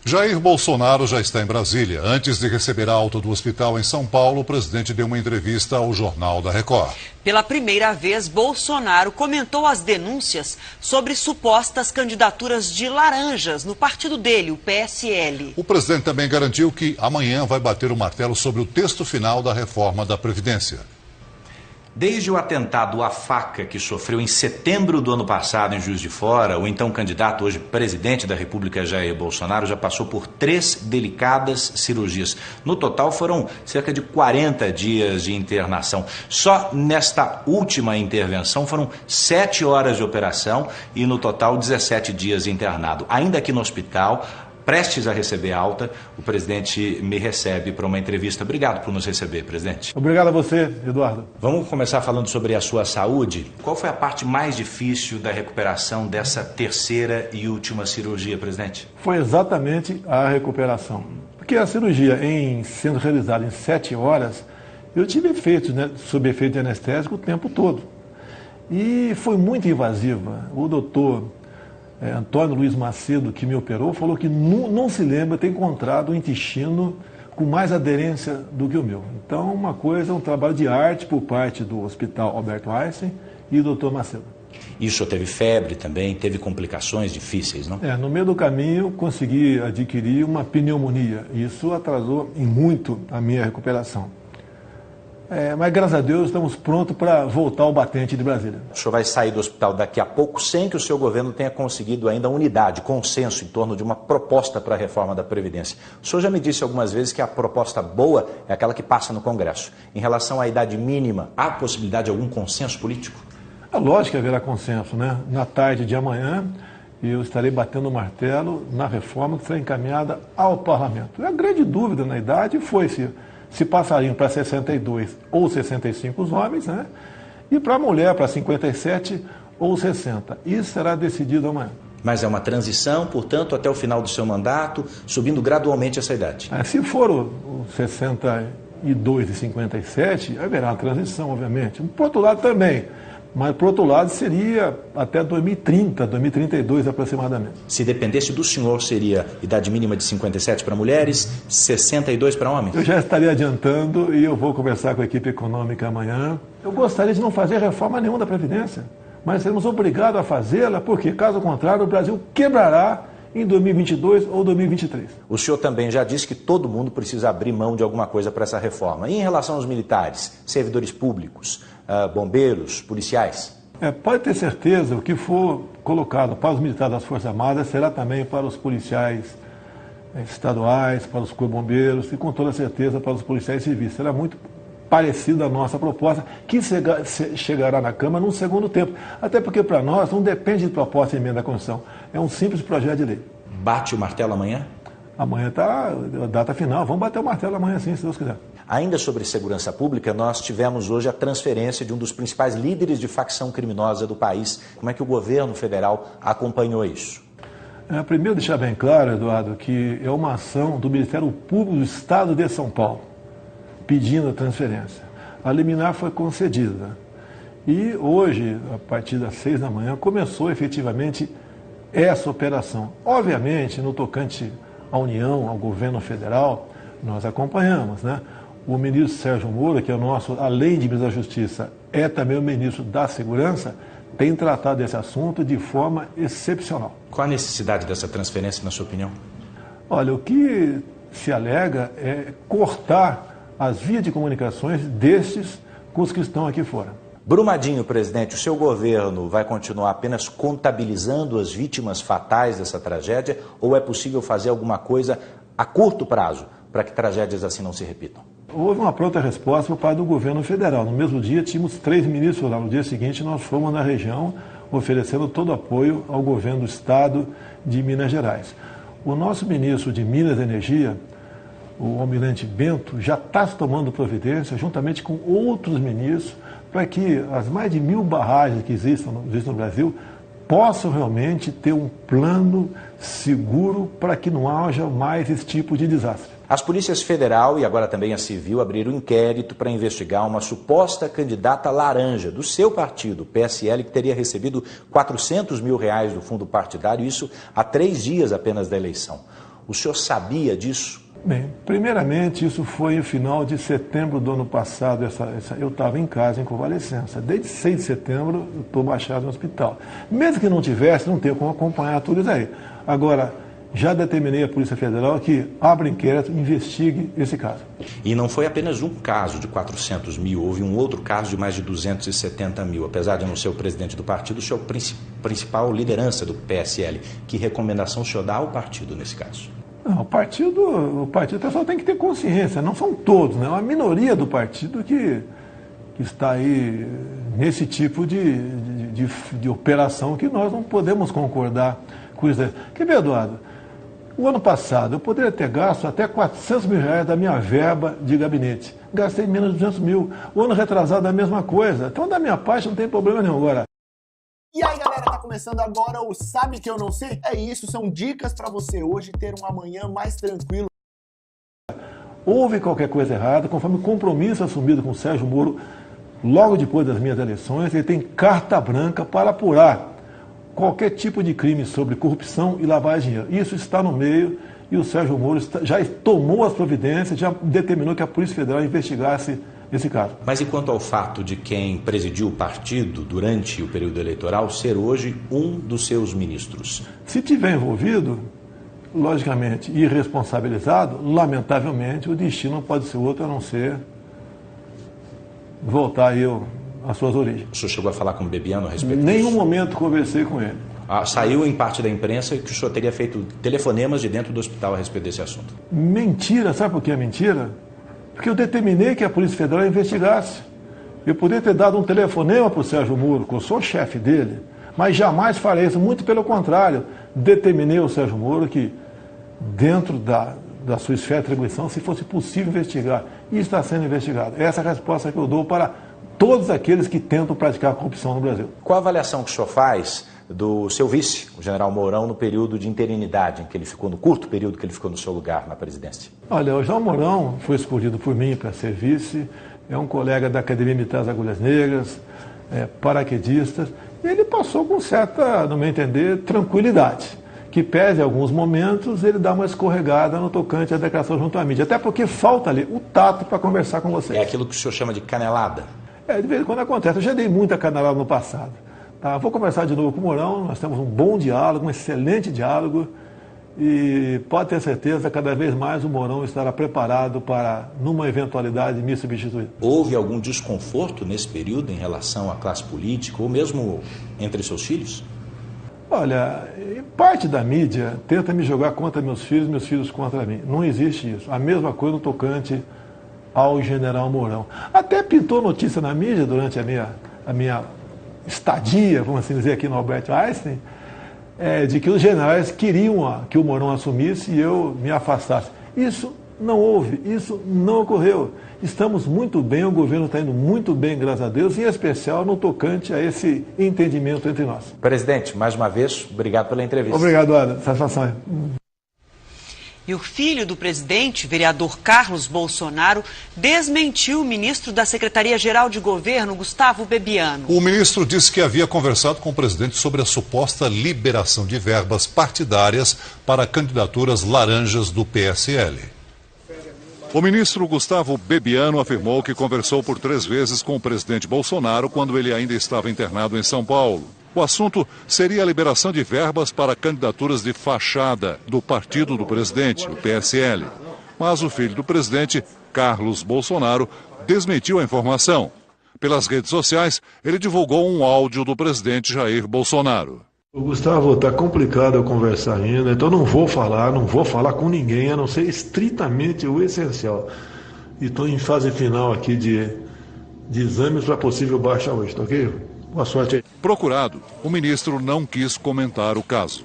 Jair Bolsonaro já está em Brasília. Antes de receber a alta do hospital em São Paulo, o presidente deu uma entrevista ao Jornal da Record. Pela primeira vez, Bolsonaro comentou as denúncias sobre supostas candidaturas de laranjas no partido dele, o PSL. O presidente também garantiu que amanhã vai bater o martelo sobre o texto final da reforma da Previdência. Desde o atentado à faca que sofreu em setembro do ano passado em Juiz de Fora, o então candidato, hoje presidente da República, Jair Bolsonaro, já passou por 3 delicadas cirurgias. No total foram cerca de 40 dias de internação. Só nesta última intervenção foram 7 horas de operação e no total 17 dias internado. Ainda aqui no hospital, prestes a receber alta, o presidente me recebe para uma entrevista. Obrigado por nos receber, presidente. Obrigado a você, Eduardo. Vamos começar falando sobre a sua saúde. Qual foi a parte mais difícil da recuperação dessa terceira e última cirurgia, presidente? Foi exatamente a recuperação. Porque a cirurgia, sendo realizada em 7 horas, eu tive efeitos, sob efeito de anestésico o tempo todo. E foi muito invasiva. O doutor Antônio Luiz Macedo, que me operou, falou que não se lembra ter encontrado um intestino com mais aderência do que o meu. Então, um trabalho de arte por parte do Hospital Albert Einstein e do Dr. Macedo. E o senhor teve febre também, teve complicações difíceis, não? No meio do caminho, consegui adquirir uma pneumonia. Isso atrasou em muito a minha recuperação. Mas, graças a Deus, estamos prontos para voltar ao batente de Brasília. O senhor vai sair do hospital daqui a pouco sem que o seu governo tenha conseguido ainda unidade, consenso em torno de uma proposta para a reforma da Previdência. O senhor já me disse algumas vezes que a proposta boa é aquela que passa no Congresso. Em relação à idade mínima, há possibilidade de algum consenso político? É lógico que haverá consenso, né? Na tarde de amanhã, eu estarei batendo o martelo na reforma que será encaminhada ao Parlamento. A grande dúvida na idade foi se passariam para 62 ou 65 os homens, né? E para a mulher, para 57 ou 60. Isso será decidido amanhã. Mas é uma transição, portanto, até o final do seu mandato, subindo gradualmente essa idade. Se for o 62 e 57, haverá uma transição, obviamente. Por outro lado também. Mas, por outro lado, seria até 2030, 2032 aproximadamente. Se dependesse do senhor, seria idade mínima de 57 para mulheres, 62 para homens? Eu já estaria adiantando e eu vou conversar com a equipe econômica amanhã. Eu gostaria de não fazer reforma nenhuma da Previdência, mas seremos obrigados a fazê-la, porque, caso contrário, o Brasil quebrará em 2022 ou 2023. O senhor também já disse que todo mundo precisa abrir mão de alguma coisa para essa reforma. E em relação aos militares, servidores públicos, bombeiros, policiais? Pode ter certeza, o que for colocado para os militares das Forças Armadas será também para os policiais estaduais, para os bombeiros e, com toda certeza, para os policiais civis. Será muito parecido à nossa proposta, que chegará na Câmara num segundo tempo. Até porque, para nós, não depende de proposta de emenda da Constituição. É um simples projeto de lei. Bate o martelo amanhã? Amanhã está a data final. Vamos bater o martelo amanhã sim, se Deus quiser. Ainda sobre segurança pública, nós tivemos hoje a transferência de um dos principais líderes de facção criminosa do país. Como é que o governo federal acompanhou isso? Primeiro, deixar bem claro, Eduardo, que é uma ação do Ministério Público do Estado de São Paulo, pedindo a transferência. A liminar foi concedida. E hoje, a partir das 6 da manhã, começou efetivamente essa operação. Obviamente, no tocante à União, ao governo federal, nós acompanhamos, né? O ministro Sérgio Moro, que é o nosso, além de ministro da Justiça, é também o ministro da Segurança, tem tratado esse assunto de forma excepcional. Qual a necessidade dessa transferência, na sua opinião? Olha, o que se alega é cortar as vias de comunicações destes com os que estão aqui fora. Brumadinho, presidente, o seu governo vai continuar apenas contabilizando as vítimas fatais dessa tragédia ou é possível fazer alguma coisa a curto prazo para que tragédias assim não se repitam? Houve uma pronta resposta por parte do governo federal. No mesmo dia, tínhamos 3 ministros lá. No dia seguinte, nós fomos na região oferecendo todo o apoio ao governo do estado de Minas Gerais. O nosso ministro de Minas e Energia, o almirante Bento, já está tomando providência, juntamente com outros ministros, para que as mais de 1000 barragens que existem no Brasil possam realmente ter um plano seguro para que não haja mais esse tipo de desastre. As polícias federal e agora também a civil abriram inquérito para investigar uma suposta candidata laranja do seu partido, PSL, que teria recebido R$400 mil do fundo partidário, isso há 3 dias apenas da eleição. O senhor sabia disso? Bem, primeiramente, isso foi no final de setembro do ano passado. Eu estava em casa, em convalescença. Desde 6 de setembro, eu estou baixado no hospital. Mesmo que não tivesse, não tenho como acompanhar tudo isso aí. Agora, já determinei à Polícia Federal que abra inquérito, investigue esse caso. E não foi apenas um caso de 400 mil, houve um outro caso de mais de 270 mil. Apesar de não ser o presidente do partido, o senhor é a principal liderança do PSL. Que recomendação o senhor dá ao partido nesse caso? Não, o partido pessoal tem que ter consciência, não são todos, né? É uma minoria do partido que está aí nesse tipo de operação que nós não podemos concordar com isso. Quer ver, Eduardo? O ano passado eu poderia ter gasto até R$400 mil da minha verba de gabinete. Gastei menos de 200 mil. O ano retrasado a mesma coisa. Então, da minha parte, não tem problema nenhum agora. E aí, galera, tá começando agora o Sabe Que Eu Não Sei? É isso, são dicas para você hoje ter um amanhã mais tranquilo. Houve qualquer coisa errada, conforme o compromisso assumido com o Sérgio Moro, logo depois das minhas eleições, ele tem carta branca para apurar qualquer tipo de crime sobre corrupção e lavagem de dinheiro. Isso está no meio e o Sérgio Moro já tomou as providências, já determinou que a Polícia Federal investigasse esse caso. Mas e quanto ao fato de quem presidiu o partido durante o período eleitoral ser hoje um dos seus ministros? Se tiver envolvido, logicamente, e responsabilizado, lamentavelmente, o destino não pode ser outro a não ser voltar aí às suas origens. O senhor chegou a falar com o Bebiano a respeito disso? Em nenhum disso? momento conversei com ele. Saiu em parte da imprensa que o senhor teria feito telefonemas de dentro do hospital a respeito desse assunto. Mentira, sabe por que é mentira? Porque eu determinei que a Polícia Federal investigasse. Eu poderia ter dado um telefonema para o Sérgio Moro, que eu sou o chefe dele, mas jamais farei isso, muito pelo contrário. Determinei ao Sérgio Moro que, dentro da sua esfera de atribuição, se fosse possível investigar, e está sendo investigado. Essa é a resposta que eu dou para todos aqueles que tentam praticar a corrupção no Brasil. Qual a avaliação que o senhor faz do seu vice, o general Mourão, no período de interinidade, em que ele ficou, no curto período que ele ficou no seu lugar na presidência? Olha, o general Mourão foi escolhido por mim para ser vice, é um colega da Academia Militar das Agulhas Negras, paraquedista, e ele passou com certa, no meu entender, tranquilidade. Que pese em alguns momentos, ele dá uma escorregada no tocante à declaração junto à mídia. Até porque falta ali o tato para conversar com vocês. É aquilo que o senhor chama de canelada? De vez em quando acontece. Eu já dei muita canelada no passado. Vou conversar de novo com o Mourão, nós temos um bom diálogo, um excelente diálogo. E pode ter certeza, cada vez mais o Mourão estará preparado para, numa eventualidade, me substituir. Houve algum desconforto nesse período em relação à classe política, ou mesmo entre seus filhos? Olha, parte da mídia tenta me jogar contra meus filhos contra mim. Não existe isso. A mesma coisa no tocante ao general Mourão. Até pintou notícia na mídia durante a minha estadia, vamos assim dizer, aqui no Albert Einstein, de que os generais queriam que o Mourão assumisse e eu me afastasse. Isso não houve, isso não ocorreu. Estamos muito bem, o governo está indo muito bem, graças a Deus, em especial no tocante a esse entendimento entre nós. Presidente, mais uma vez, obrigado pela entrevista. Obrigado, Ana. Satisfação. E o filho do presidente, vereador Carlos Bolsonaro, desmentiu o ministro da Secretaria-Geral de Governo, Gustavo Bebiano. O ministro disse que havia conversado com o presidente sobre a suposta liberação de verbas partidárias para candidaturas laranjas do PSL. O ministro Gustavo Bebiano afirmou que conversou por 3 vezes com o presidente Bolsonaro quando ele ainda estava internado em São Paulo. O assunto seria a liberação de verbas para candidaturas de fachada do partido do presidente, o PSL. Mas o filho do presidente, Carlos Bolsonaro, desmentiu a informação. Pelas redes sociais, ele divulgou um áudio do presidente Jair Bolsonaro. Gustavo, está complicado eu conversar ainda, então não vou falar com ninguém, a não ser estritamente o essencial. E estou em fase final aqui de exames para possível baixa hoje, tá ok? Boa sorte aí. Procurado, o ministro não quis comentar o caso.